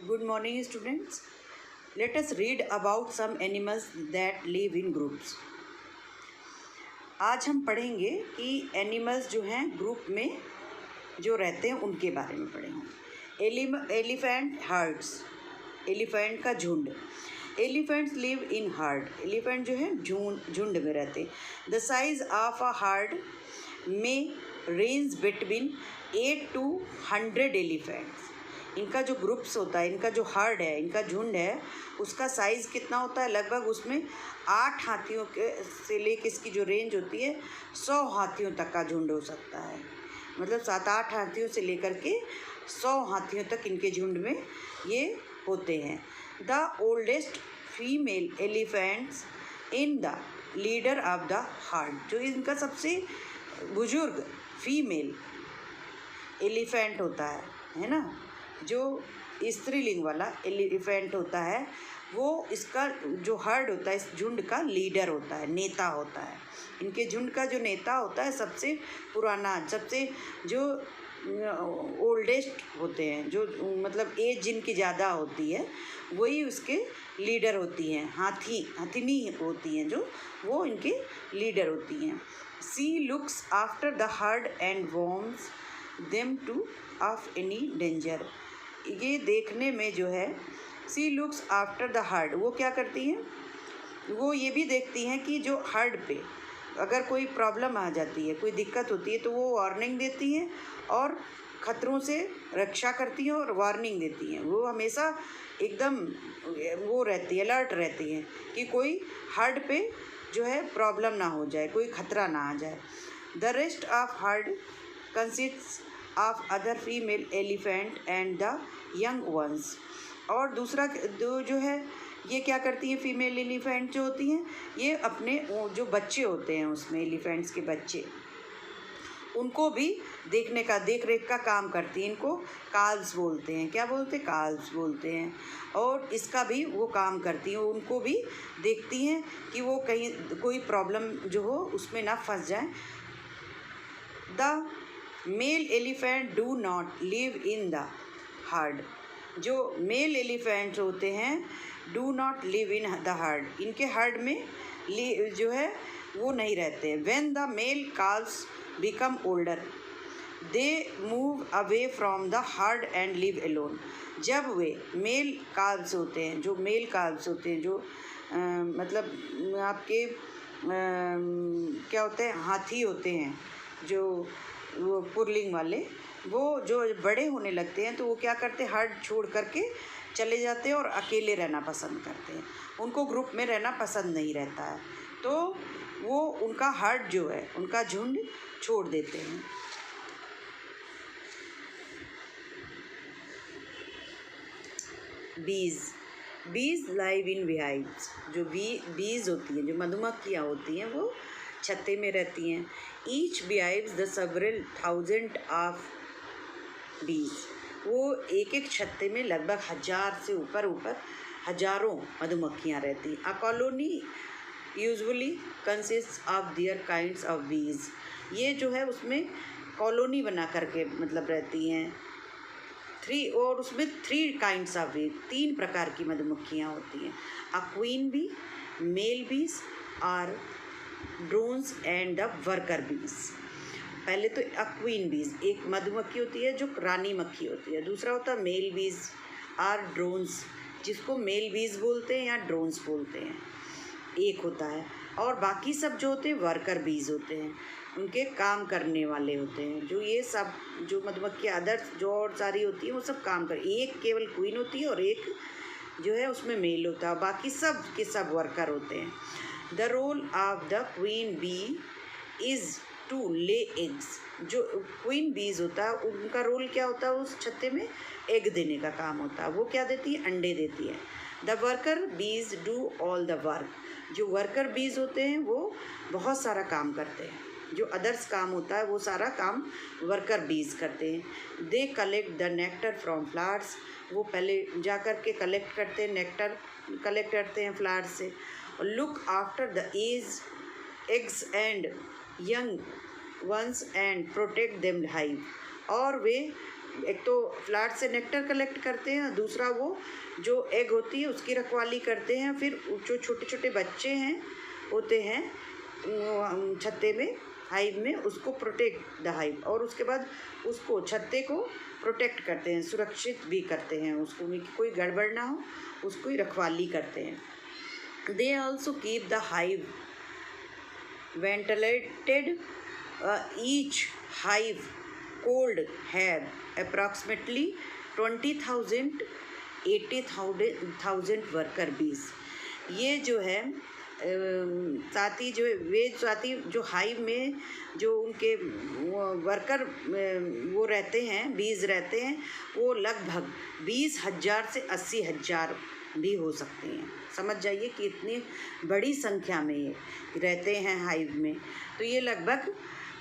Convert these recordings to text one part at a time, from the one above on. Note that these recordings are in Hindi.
Good morning, students. Let us read about some animals that live in groups. आज हम पढ़ेंगे कि एनिमल्स जो हैं ग्रुप में जो रहते हैं उनके बारे में पढ़ेंगे. एलिफेंट हर्ड्स, एलिफेंट का झुंड. Elephants live in heard. Elephant जो है झुंड में रहते हैं. The size of a herd में रेंज बिटवीन 8 to 100 एलिफेंट्स. इनका जो ग्रुप्स होता है, इनका जो हर्ड है, इनका झुंड है, उसका साइज़ कितना होता है? लगभग उसमें 8 हाथियों के से लेकर इसकी जो रेंज होती है 100 हाथियों तक का झुंड हो सकता है. मतलब 7-8 हाथियों से लेकर के 100 हाथियों तक इनके झुंड में ये होते हैं. The oldest female elephants in the leader of the herd. जो इनका सबसे बुजुर्ग फीमेल एलिफेंट होता है ना, जो स्त्रीलिंग वाला एलिफेंट होता है, वो इसका जो हर्ड होता है, इस झुंड का लीडर होता है, नेता होता है. इनके झुंड का जो नेता होता है, सबसे पुराना, सबसे जो ओल्डेस्ट होते हैं, जो मतलब एज जिनकी ज़्यादा होती है, वही उसके लीडर होती हैं. हथिनी होती हैं जो, वो इनके लीडर होती हैं. She looks after the herd and warns them to of any danger. ये देखने में जो है, she looks after the herd, वो क्या करती हैं? वो ये भी देखती हैं कि जो हर्ड पे अगर कोई प्रॉब्लम आ जाती है, कोई दिक्कत होती है, तो वो वार्निंग देती हैं और ख़तरों से रक्षा करती हैं और वार्निंग देती हैं. वो हमेशा एकदम वो रहती है, अलर्ट रहती हैं कि कोई हर्ड पे जो है प्रॉब्लम ना हो जाए, कोई ख़तरा ना आ जाए. The rest of heard consists of other female elephant and the young once. और दूसरा जो है, ये क्या करती हैं? फीमेल एलिफेंट जो होती हैं, ये अपने जो बच्चे होते हैं उसमें, एलिफेंट्स के बच्चे, उनको भी देख रेख का काम करती हैं. इनको काल्स बोलते हैं. क्या बोलते हैं? काल्स बोलते हैं. और इसका भी वो काम करती हैं, उनको भी देखती हैं कि वो कहीं कोई प्रॉब्लम जो हो उसमें ना फंस जाए. The male elephant do not live in the herd. जो मेल एलिफेंट्स होते हैं, do not live in the herd, इनके हर्ड में जो है वो नहीं रहते हैं. When the male calves become older they move away from the herd and live alone. जब वे मेल काल्स होते हैं, जो मेल काल्स होते हैं, जो मतलब आपके क्या होते हैं, हाथी होते हैं, जो वो पुरलिंग वाले, वो जो बड़े होने लगते हैं तो वो क्या करते हैं? हर्ड छोड़ करके चले जाते हैं और अकेले रहना पसंद करते हैं. उनको ग्रुप में रहना पसंद नहीं रहता है, तो वो उनका हर्ड जो है, उनका झुंड छोड़ देते हैं. बीज लाइव इन बेहाइव्स. जो बीज होती हैं, जो मधुमक्खियाँ होती हैं, वो छत्ते में रहती हैं. Each beehives the several thousand of bees. वो एक छत्ते में लगभग 1000 से ऊपर हजारों मधुमक्खियाँ रहती हैं. A colony usually consist of their kinds of बीज. ये जो है उसमें कॉलोनी बना करके मतलब रहती हैं. और उसमें 3 काइंड्स ऑफ बीज, 3 प्रकार की मधुमक्खियाँ होती हैं. अ क्वीन बी, मेल बीज और ड्रोन्स एंड द वर्कर बीज. पहले तो क्वीन बीज, एक मधुमक्खी होती है जो रानी मक्खी होती है. दूसरा होता है मेल बीज और ड्रोन्स, जिसको मेल बीज बोलते हैं या ड्रोन्स बोलते हैं, एक होता है. और बाकी सब जो होते हैं वर्कर बीज होते हैं, उनके काम करने वाले होते हैं. जो ये सब जो मधुमक्खी अदर जो और सारी होती है, वो सब काम कर, एक केवल क्वीन होती है और एक जो है उसमें मेल होता है, बाकी सब के सब वर्कर होते हैं. The role of the queen bee is to lay eggs. जो क्वीन बीज होता है, उनका रोल क्या होता है? उस छत्ते में एग देने का काम होता है. वो क्या देती है? अंडे देती है. द वर्कर बीज डू ऑल द वर्क. जो वर्कर बीज होते हैं वो बहुत सारा काम करते हैं. जो अदर्स काम होता है वो सारा काम वर्कर बीज करते हैं. They collect the nectar from flowers. वो पहले जा कर के कलेक्ट करते हैं, नेक्टर कलेक्ट करते हैं फ्लावर्स से. Look after the eggs and young ones and protect them hive. और वे एक तो फ्लावर्स से नेक्टर कलेक्ट करते हैं, दूसरा वो जो एग होती है उसकी रखवाली करते हैं। फिर जो छोटे छोटे बच्चे हैं होते हैं छत्ते में, हाइव में, उसको प्रोटेक्ट द हाइव, और उसके बाद उसको छत्ते को प्रोटेक्ट करते हैं, सुरक्षित भी करते हैं उसको, कोई गड़बड़ ना हो, उसको ही रखवाली करते हैं। They also keep the hive ventilated. Each hive cold have approximately 20,000 80,000 worker बीज। ये जो है साथी जो वे साथी जो हाइव में जो उनके वर्कर वो रहते हैं, बीज रहते हैं, वो लगभग 20,000 से 80,000 भी हो सकते हैं। समझ जाइए कि इतनी बड़ी संख्या में ये रहते हैं हाइव में, तो ये लगभग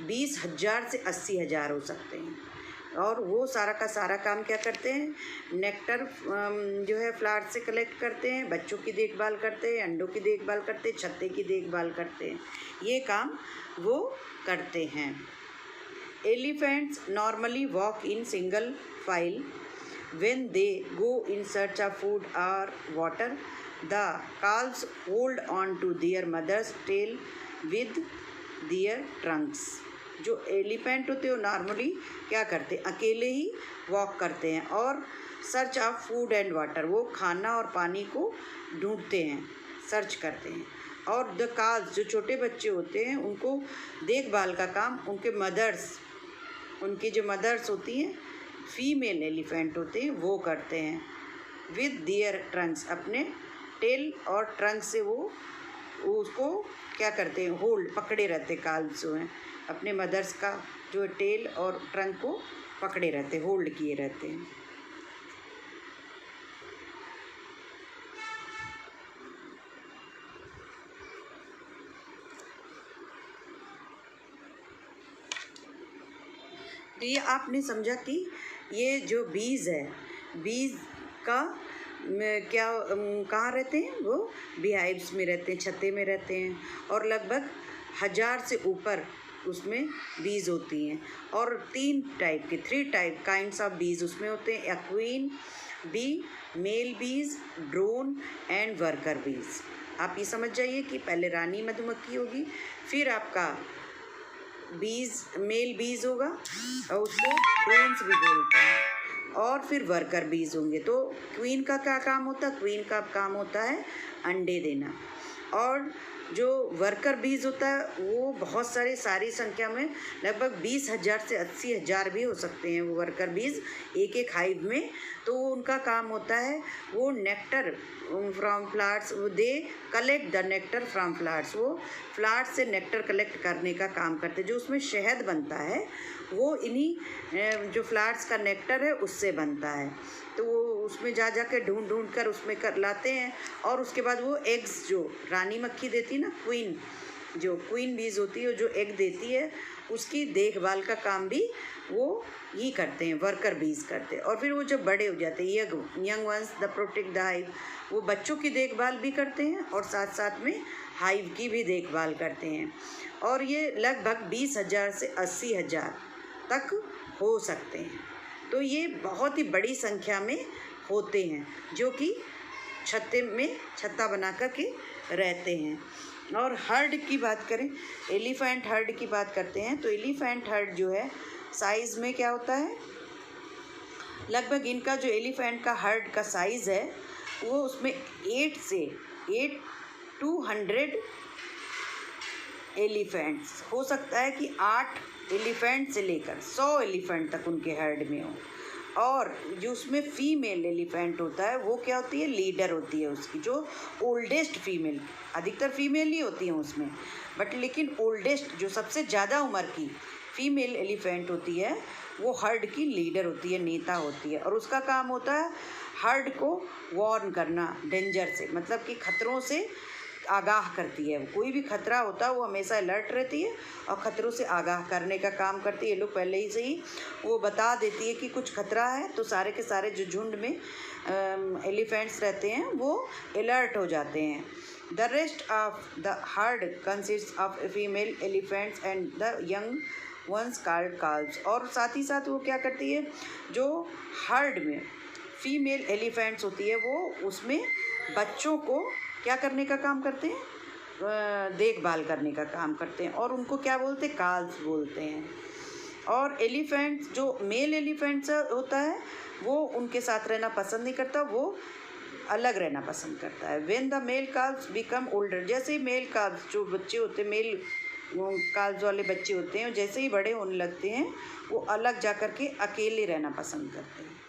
20,000 से 80,000 हो सकते हैं। और वो सारा का सारा काम क्या करते हैं, नेक्टर जो है फ्लावर से कलेक्ट करते हैं, बच्चों की देखभाल करते हैं, अंडों की देखभाल करते हैं, छत्ते की देखभाल करते हैं, ये काम वो करते हैं। Elephants normally walk in single file when they go in search of food or water. The calves hold on to their mother's tail with their trunks. जो एलिफेंट होते हैं वो नॉर्मली क्या करते हैं, अकेले ही वॉक करते हैं और search of food and water, वो खाना और पानी को ढूंढते हैं, सर्च करते हैं। और द काल्स जो छोटे बच्चे होते हैं उनको देखभाल का काम उनके मदर्स, उनकी जो मदर्स होती हैं, फीमेल एलिफेंट होते हैं, वो करते हैं। विद दियर ट्रंक्स, अपने टेल और ट्रंक से वो उसको क्या करते हैं, होल्ड, पकड़े रहते, काल्स जो हैं अपने मदर्स का जो टेल और ट्रंक को पकड़े रहते, होल्ड किए रहते हैं। तो ये आपने समझा कि ये जो बीज है, बीज का क्या कहाँ रहते हैं, वो बीहाइव्स में रहते हैं, छत्ते में रहते हैं, और लगभग 1000 से ऊपर उसमें बीज होती हैं। और 3 काइंड्स ऑफ बीज उसमें होते हैं, क्वीन बी, मेल बीज, ड्रोन एंड वर्कर बीज। आप ये समझ जाइए कि पहले रानी मधुमक्खी होगी, फिर आपका बीज, मेल बीज होगा और उसको ड्रोन्स भी बोलते हैं, और फिर वर्कर बीज होंगे। तो क्वीन का क्या काम होता है, क्वीन का काम होता है अंडे देना, और जो वर्कर बीज होता है वो बहुत सारी संख्या में लगभग 20,000 से 80,000 भी हो सकते हैं वो वर्कर बीज एक एक हाइव में। तो वो उनका काम होता है, वो nectar from flowers, they collect the nectar from flowers, वो फ्लावर्स से नेक्टर कलेक्ट करने का काम करते हैं। जो उसमें शहद बनता है वो इन्हीं जो फ्लावर्स का नेक्टर है उससे बनता है। तो वो उसमें जा के ढूंढ कर उसमें कर लाते हैं, और उसके बाद वो एग्स जो रानी मक्खी देती है ना, क्वीन, जो क्वीन बीज होती है जो एग देती है, उसकी देखभाल का काम भी वो ही करते हैं, वर्कर बीज करते हैं। और फिर वो जब बड़े हो जाते हैं, young ones the protect the hive, वो बच्चों की देखभाल भी करते हैं और साथ साथ में हाइव की भी देखभाल करते हैं। और ये लगभग 20,000 से 80,000 तक हो सकते हैं। तो ये बहुत ही बड़ी संख्या में होते हैं जो कि छत्ते में छत्ता बना कर के रहते हैं। और हर्ड की बात करें, एलिफेंट हर्ड की बात करते हैं, तो एलिफेंट हर्ड जो है साइज़ में क्या होता है, लगभग इनका जो एलिफेंट का हर्ड का साइज़ है वो उसमें 8 to 100 एलिफेंट्स हो सकता है, कि 8 एलिफेंट से लेकर 100 एलिफेंट तक उनके हर्ड में हो। और जो उसमें फ़ीमेल एलिफेंट होता है वो क्या होती है, लीडर होती है उसकी, जो ओल्डेस्ट फीमेल, अधिकतर फीमेल ही होती हैं उसमें, बट लेकिन ओल्डेस्ट जो सबसे ज़्यादा उम्र की फीमेल एलिफेंट होती है वो हर्ड की लीडर होती है, नेता होती है। और उसका काम होता है हर्ड को वार्न करना डेंजर से, मतलब कि खतरों से आगाह करती है। कोई भी खतरा होता है वो हमेशा अलर्ट रहती है और ख़तरों से आगाह करने का काम करती है। ये लोग पहले ही से ही वो बता देती है कि कुछ खतरा है, तो सारे के सारे जो झुंड में एलिफेंट्स रहते हैं वो अलर्ट हो जाते हैं। The rest of the herd consist of female elephants and the young ones called calves. और साथ ही साथ वो क्या करती है, जो हर्ड में फीमेल एलिफेंट्स होती है वो उसमें बच्चों को क्या करने का काम करते हैं, देखभाल करने का काम करते हैं, और उनको क्या बोलते हैं, काल्व्स बोलते हैं। और एलिफेंट्स, जो मेल एलिफेंट्स होता है वो उनके साथ रहना पसंद नहीं करता, वो अलग रहना पसंद करता है। When the male calves become older, जैसे ही मेल काल्व्स जो बच्चे होते हैं, मेल काल्व्स वाले बच्चे होते हैं, जैसे ही बड़े होने लगते हैं वो अलग जा कर के अकेले रहना पसंद करते हैं।